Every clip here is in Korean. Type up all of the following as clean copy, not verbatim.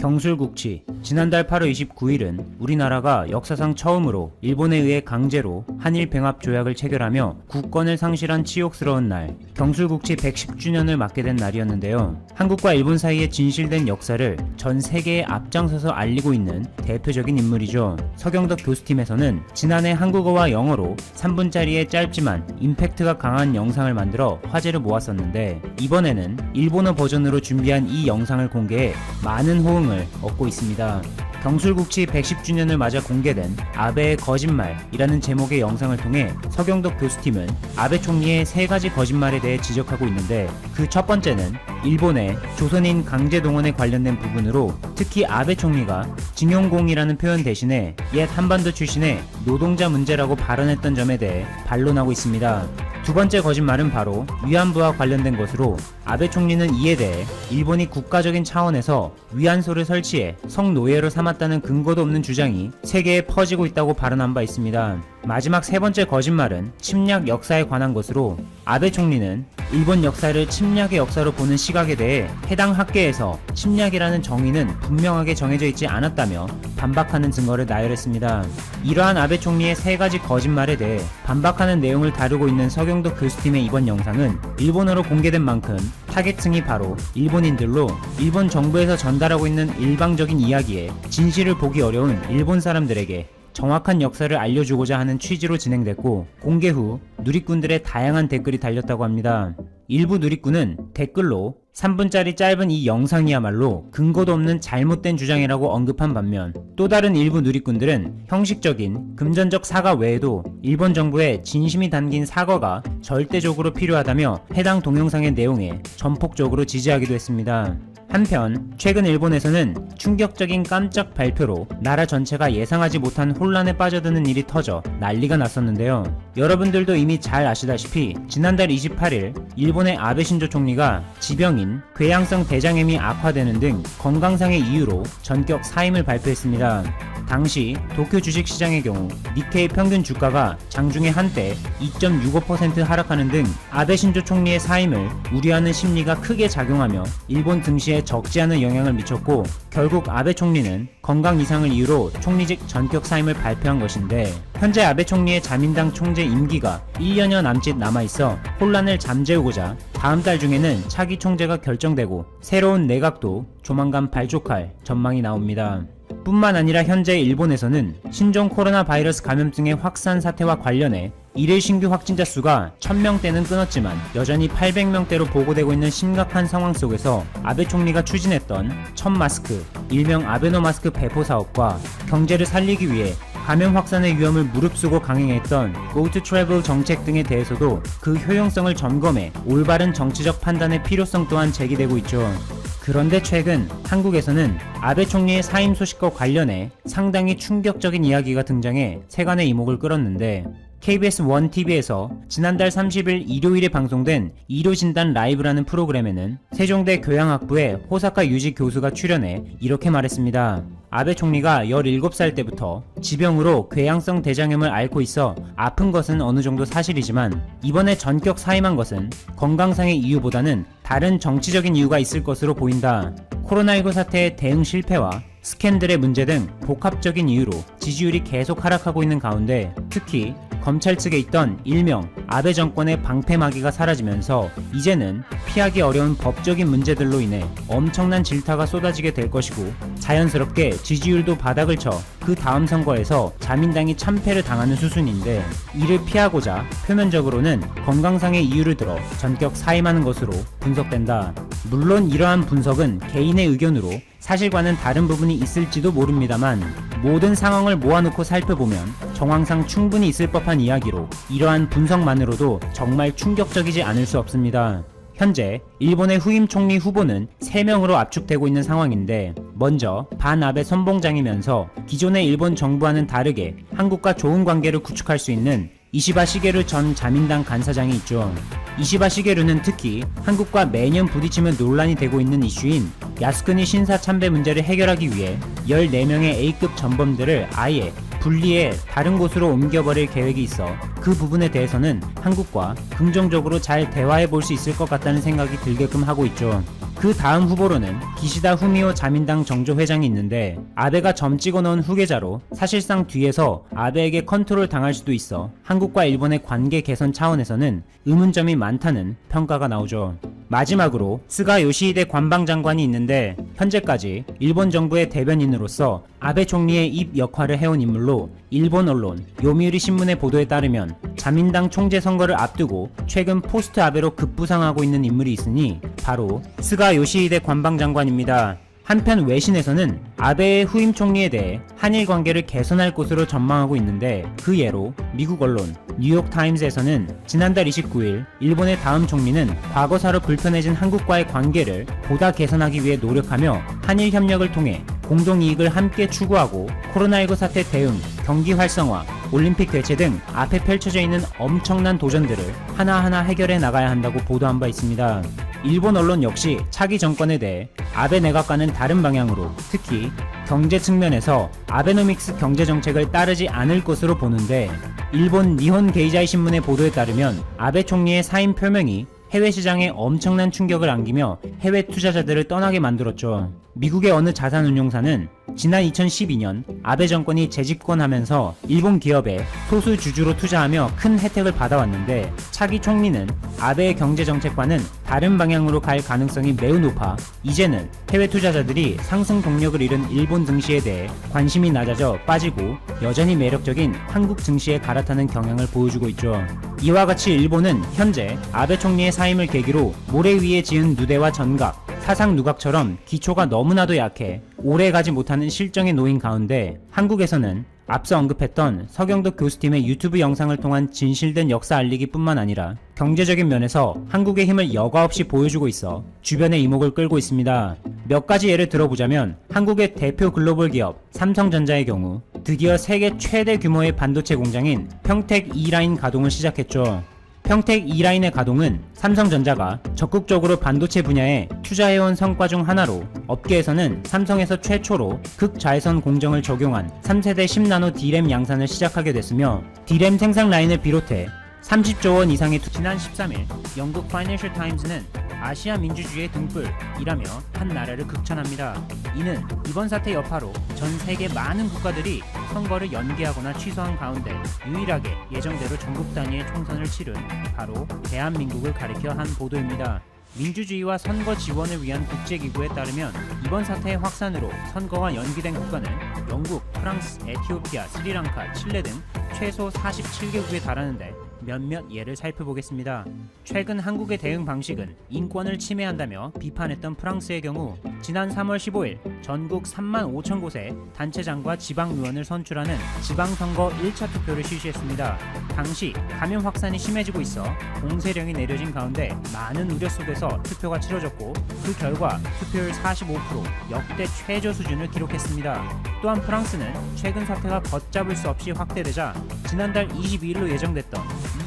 경술국치. 지난달 8월 29일은 우리나라가 역사상 처음으로 일본에 의해 강제로 한일병합 조약을 체결하며 국권을 상실한 치욕스러운 날, 경술국치 110주년을 맞게 된 날이었는데요. 한국과 일본 사이에 진실된 역사를 전 세계에 앞장서서 알리고 있는 대표적인 인물이죠. 서경덕 교수팀에서는 지난해 한국어와 영어로 3분짜리의 짧지만 임팩트가 강한 영상을 만들어 화제를 모았었는데, 이번에는 일본어 버전으로 준비한 이 영상을 공개해 많은 호응을 얻고 있습니다. 경술국치 110주년을 맞아 공개된 아베의 거짓말이라는 제목의 영상을 통해 서경덕 교수팀은 아베 총리의 3가지 거짓말에 대해 지적하고 있는데, 그 첫 번째는 일본의 조선인 강제동원에 관련된 부분으로 특히 아베 총리가 징용공이라는 표현 대신에 옛 한반도 출신의 노동자 문제라고 발언했던 점에 대해 반론하고 있습니다. 두 번째 거짓말은 바로 위안부와 관련된 것으로, 아베 총리는 이에 대해 일본이 국가적인 차원에서 위안소를 설치해 성노예로 삼았다는 근거도 없는 주장이 세계에 퍼지고 있다고 발언한 바 있습니다. 마지막 세 번째 거짓말은 침략 역사에 관한 것으로, 아베 총리는 일본 역사를 침략의 역사로 보는 시각에 대해 해당 학계에서 침략이라는 정의는 분명하게 정해져 있지 않았다며 반박하는 증거를 나열했습니다. 이러한 아베 총리의 3가지 거짓말에 대해 반박하는 내용을 다루고 있는 서경덕 교수팀의 이번 영상은 일본어로 공개된 만큼 타겟층이 바로 일본인들로, 일본 정부에서 전달하고 있는 일방적인 이야기에 진실을 보기 어려운 일본 사람들에게 정확한 역사를 알려주고자 하는 취지로 진행됐고, 공개 후 누리꾼들의 다양한 댓글이 달렸다고 합니다. 일부 누리꾼은 댓글로 3분짜리 짧은 이 영상이야말로 근거도 없는 잘못된 주장이라고 언급한 반면, 또 다른 일부 누리꾼들은 형식적인 금전적 사과 외에도 일본 정부의 진심이 담긴 사과가 절대적으로 필요하다며 해당 동영상의 내용에 전폭적으로 지지하기도 했습니다. 한편 최근 일본에서는 충격적인 깜짝 발표로 나라 전체가 예상하지 못한 혼란에 빠져드는 일이 터져 난리가 났었는데요. 여러분들도 이미 잘 아시다시피 지난달 28일 일본의 아베 신조 총리가 지병인 궤양성 대장염이 악화되는 등 건강상의 이유로 전격 사임을 발표했습니다. 당시 도쿄 주식시장의 경우 니케이 평균 주가가 장중에 한때 2.65% 하락하는 등 아베 신조 총리의 사임을 우려하는 심리가 크게 작용하며 일본 증시에 적지 않은 영향을 미쳤고, 결국 아베 총리는 건강 이상을 이유로 총리직 전격 사임을 발표한 것인데, 현재 아베 총리의 자민당 총재 임기가 1년여 남짓 남아있어 혼란을 잠재우고자 다음 달 중에는 차기 총재가 결정되고 새로운 내각도 조만간 발족할 전망이 나옵니다. 뿐만 아니라 현재 일본에서는 신종 코로나 바이러스 감염증의 확산 사태와 관련해 일일 신규 확진자 수가 1000명대는 끊었지만 여전히 800명대로 보고되고 있는 심각한 상황 속에서 아베 총리가 추진했던 첫 마스크, 일명 아베노 마스크 배포 사업과 경제를 살리기 위해 감염 확산의 위험을 무릅쓰고 강행했던 Go to Travel 정책 등에 대해서도 그 효용성을 점검해 올바른 정치적 판단의 필요성 또한 제기되고 있죠. 그런데 최근 한국에서는 아베 총리의 사임 소식과 관련해 상당히 충격적인 이야기가 등장해 세간의 이목을 끌었는데, KBS 1TV에서 지난달 30일 일요일에 방송된 의료진단 라이브라는 프로그램에는 세종대 교양학부의 호사카 유지 교수가 출연해 이렇게 말했습니다. 아베 총리가 17살 때부터 지병으로 궤양성 대장염을 앓고 있어 아픈 것은 어느 정도 사실이지만, 이번에 전격 사임한 것은 건강상의 이유보다는 다른 정치적인 이유가 있을 것으로 보인다. 코로나19 사태의 대응 실패와 스캔들의 문제 등 복합적인 이유로 지지율이 계속 하락하고 있는 가운데, 특히 검찰 측에 있던 일명 아베 정권의 방패막이가 사라지면서 이제는 피하기 어려운 법적인 문제들로 인해 엄청난 질타가 쏟아지게 될 것이고, 자연스럽게 지지율도 바닥을 쳐 그 다음 선거에서 자민당이 참패를 당하는 수순인데, 이를 피하고자 표면적으로는 건강상의 이유를 들어 전격 사임하는 것으로 분석된다. 물론 이러한 분석은 개인의 의견으로 사실과는 다른 부분이 있을지도 모릅니다만, 모든 상황을 모아놓고 살펴보면 정황상 충분히 있을 법한 이야기로 이러한 분석만으로도 정말 충격적이지 않을 수 없습니다. 현재 일본의 후임 총리 후보는 3명으로 압축되고 있는 상황인데, 먼저 반아베 선봉장이면서 기존의 일본 정부와는 다르게 한국과 좋은 관계를 구축할 수 있는 이시바 시게루 전 자민당 간사장이 있죠. 이시바 시게루는 특히 한국과 매년 부딪히며 논란이 되고 있는 이슈인 야스쿠니 신사 참배 문제를 해결하기 위해 14명의 A급 전범들을 아예 분리해 다른 곳으로 옮겨버릴 계획이 있어 그 부분에 대해서는 한국과 긍정적으로 잘 대화해 볼 수 있을 것 같다는 생각이 들게끔 하고 있죠. 그 다음 후보로는 기시다 후미오 자민당 정조 회장이 있는데 아베가 점 찍어 넣은 후계자로 사실상 뒤에서 아베에게 컨트롤 당할 수도 있어 한국과 일본의 관계 개선 차원에서는 의문점이 많다는 평가가 나오죠. 마지막으로 스가 요시히데 관방장관이 있는데 현재까지 일본 정부의 대변인으로서 아베 총리의 입 역할을 해온 인물로 일본 언론 요미우리 신문의 보도에 따르면 자민당 총재 선거를 앞두고 최근 포스트 아베로 급부상하고 있는 인물이 있으니 바로 스가 요시히데 관방장관입니다. 한편 외신에서는 아베의 후임 총리에 대해 한일 관계를 개선할 것으로 전망하고 있는데 그 예로 미국 언론 뉴욕타임즈에서는 지난달 29일 일본의 다음 총리는 과거사로 불편해진 한국과의 관계를 보다 개선하기 위해 노력하며 한일 협력을 통해 공동이익을 함께 추구하고 코로나19 사태 대응, 경기 활성화, 올림픽 개최 등 앞에 펼쳐져 있는 엄청난 도전들을 하나하나 해결해 나가야 한다고 보도한 바 있습니다. 일본 언론 역시 차기 정권에 대해 아베 내각과는 다른 방향으로 특히 경제 측면에서 아베노믹스 경제정책을 따르지 않을 것으로 보는데 일본 니혼 게이자이 신문의 보도에 따르면 아베 총리의 사임 표명이 해외 시장에 엄청난 충격을 안기며 해외 투자자들을 떠나게 만들었죠. 미국의 어느 자산운용사는 지난 2012년 아베 정권이 재집권하면서 일본 기업에 소수 주주로 투자하며 큰 혜택을 받아왔는데 차기 총리는 아베의 경제정책과는 다른 방향으로 갈 가능성이 매우 높아 이제는 해외 투자자들이 상승 동력을 잃은 일본 증시에 대해 관심이 낮아져 빠지고 여전히 매력적인 한국 증시에 갈아타는 경향을 보여주고 있죠. 이와 같이 일본은 현재 아베 총리의 사임을 계기로 모래 위에 지은 누대와 전각, 사상 누각처럼 기초가 너무나도 약해 오래 가지 못하는 실정에 놓인 가운데 한국에서는 앞서 언급했던 서경덕 교수팀의 유튜브 영상을 통한 진실된 역사 알리기뿐만 아니라 경제적인 면에서 한국의 힘을 여과 없이 보여주고 있어 주변의 이목을 끌고 있습니다. 몇 가지 예를 들어보자면 한국의 대표 글로벌 기업 삼성전자의 경우 드디어 세계 최대 규모의 반도체 공장인 평택 E라인 가동을 시작했죠. 평택 E라인의 가동은 삼성전자가 적극적으로 반도체 분야에 투자해온 성과 중 하나로 업계에서는 삼성에서 최초로 극자외선 공정을 적용한 3세대 10나노 D램 양산을 시작하게 됐으며 D램 생산 라인을 비롯해 30조 원 이상의 지난 13일 영국 파이낸셜 타임즈는 아시아 민주주의의 등불이라며 한 나라를 극찬합니다. 이는 이번 사태 여파로 전 세계 많은 국가들이 선거를 연기하거나 취소한 가운데 유일하게 예정대로 전국 단위의 총선을 치른 바로 대한민국을 가리켜 한 보도입니다. 민주주의와 선거 지원을 위한 국제기구에 따르면 이번 사태의 확산으로 선거가 연기된 국가는 영국, 프랑스, 에티오피아, 스리랑카, 칠레 등 최소 47개국에 달하는데 몇몇 예를 살펴보겠습니다. 최근 한국의 대응 방식은 인권을 침해한다며 비판했던 프랑스의 경우 지난 3월 15일 전국 3만 5천 곳의 단체장과 지방의원을 선출하는 지방선거 1차 투표를 실시했습니다. 당시 감염 확산이 심해지고 있어 공세령이 내려진 가운데 많은 우려 속에서 투표가 치러졌고 그 결과 투표율 45% 역대 최저 수준을 기록했습니다. 또한 프랑스는 최근 사태가 걷잡을 수 없이 확대되자 지난달 22일로 예정됐던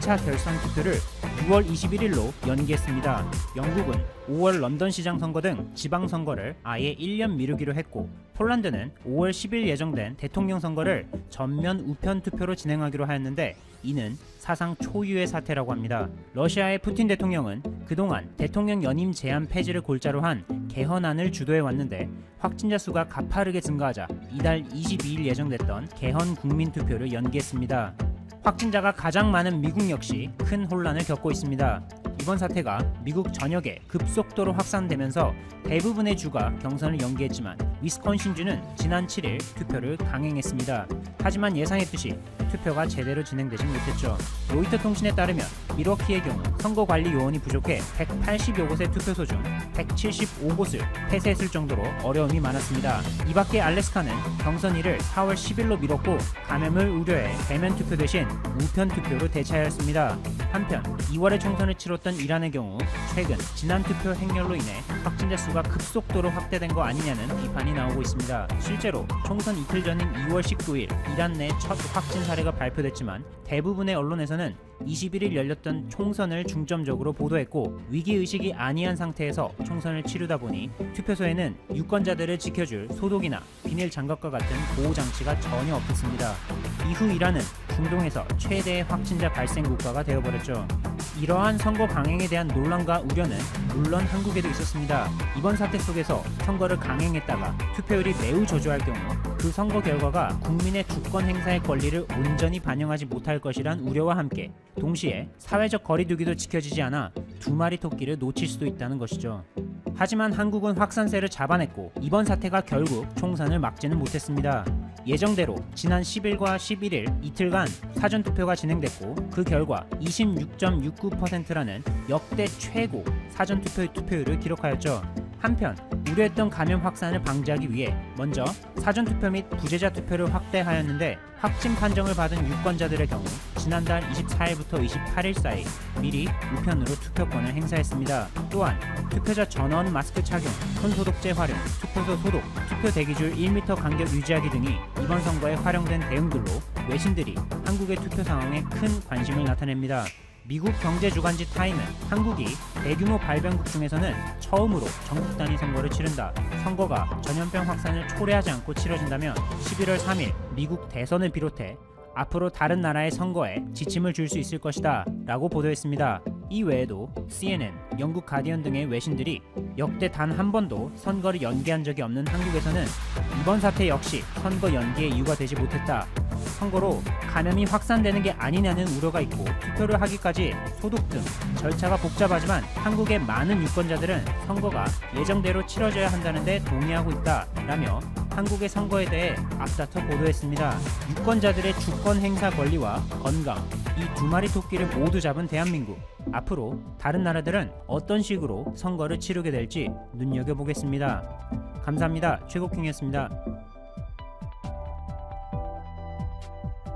2차 결선 투표를 6월 21일로 연기했습니다. 영국은 5월 런던 시장 선거 등 지방 선거를 아예 1년 미루기로 했고 폴란드는 5월 10일 예정된 대통령 선거를 전면 우편 투표로 진행하기로 하였는데 이는 사상 초유의 사태라고 합니다. 러시아의 푸틴 대통령은 그동안 대통령 연임 제한 폐지를 골자로 한 개헌안을 주도해 왔는데 확진자 수가 가파르게 증가하자 이달 22일 예정됐던 개헌 국민투표를 연기했습니다. 확진자가 가장 많은 미국 역시 큰 혼란을 겪고 있습니다. 이번 사태가 미국 전역에 급속도로 확산되면서 대부분의 주가 경선을 연기했지만 위스콘신주는 지난 7일 투표를 강행했습니다. 하지만 예상했듯이 투표가 제대로 진행되지 못했죠. 로이터 통신에 따르면 밀워키의 경우 선거관리 요원이 부족해 180여 곳의 투표소 중 175곳을 폐쇄했을 정도로 어려움이 많았습니다. 이 밖에 알래스카는 경선일을 4월 10일로 미뤘고 감염을 우려해 대면 투표 대신 우편 투표로 대체하였습니다. 한편 2월에 총선을 치렀던 이란의 경우 최근 지난 투표 행렬로 인해 확진자 수가 급속도로 확대된 거 아니냐는 비판이 나오고 있습니다. 실제로 총선 이틀 전인 2월 19일 이란 내 첫 확진 사례가 발표됐지만 대부분의 언론에서는 21일 열렸던 총선을 중점적으로 보도했고 위기의식이 아니한 상태에서 총선을 치르다 보니 투표소에는 유권자들을 지켜줄 소독이나 비닐 장갑과 같은 보호장치가 전혀 없었습니다. 이후 이란은 중동에서 최대의 확진자 발생 국가가 되어버렸죠. 이러한 선거 강행에 대한 논란과 우려는 물론 한국에도 있었습니다. 이번 사태 속에서 선거를 강행했다가 투표율이 매우 저조할 경우 그 선거 결과가 국민의 주권 행사의 권리를 온전히 반영하지 못할 것이란 우려와 함께 동시에 사회적 거리두기도 지켜지지 않아 두 마리 토끼를 놓칠 수도 있다는 것이죠. 하지만 한국은 확산세를 잡아냈고 이번 사태가 결국 총선을 막지는 못했습니다. 예정대로 지난 10일과 11일 이틀간 사전투표가 진행됐고 그 결과 26.69%라는 역대 최고 사전투표 투표율을 기록하였죠. 한편 우려했던 감염 확산을 방지하기 위해 먼저 사전투표 및 부재자 투표를 확대하였는데 확진 판정을 받은 유권자들의 경우 지난달 24일부터 28일 사이 미리 우편으로 투표권을 행사했습니다. 또한 투표자 전원 마스크 착용, 손소독제 활용, 투표소 소독, 투표 대기줄 1m 간격 유지하기 등이 이번 선거에 활용된 대응들로 외신들이 한국의 투표 상황에 큰 관심을 나타냅니다. 미국 경제주간지 타임은 한국이 대규모 발병국 중에서는 처음으로 전국 단위 선거를 치른다. 선거가 전염병 확산을 초래하지 않고 치러진다면 11월 3일 미국 대선을 비롯해 앞으로 다른 나라의 선거에 지침을 줄 수 있을 것이다 라고 보도했습니다. 이 외에도 CNN, 영국 가디언 등의 외신들이 역대 단 한 번도 선거를 연기한 적이 없는 한국에서는 이번 사태 역시 선거 연기의 이유가 되지 못했다. 선거로 감염이 확산되는 게 아니냐는 우려가 있고 투표를 하기까지 소독 등 절차가 복잡하지만 한국의 많은 유권자들은 선거가 예정대로 치러져야 한다는데 동의하고 있다 라며 한국의 선거에 대해 앞다퉈 보도했습니다. 유권자들의 주권 행사 권리와 건강, 이 두 마리 토끼를 모두 잡은 대한민국. 앞으로 다른 나라들은 어떤 식으로 선거를 치르게 될지 눈여겨보겠습니다. 감사합니다. 최국킹이었습니다.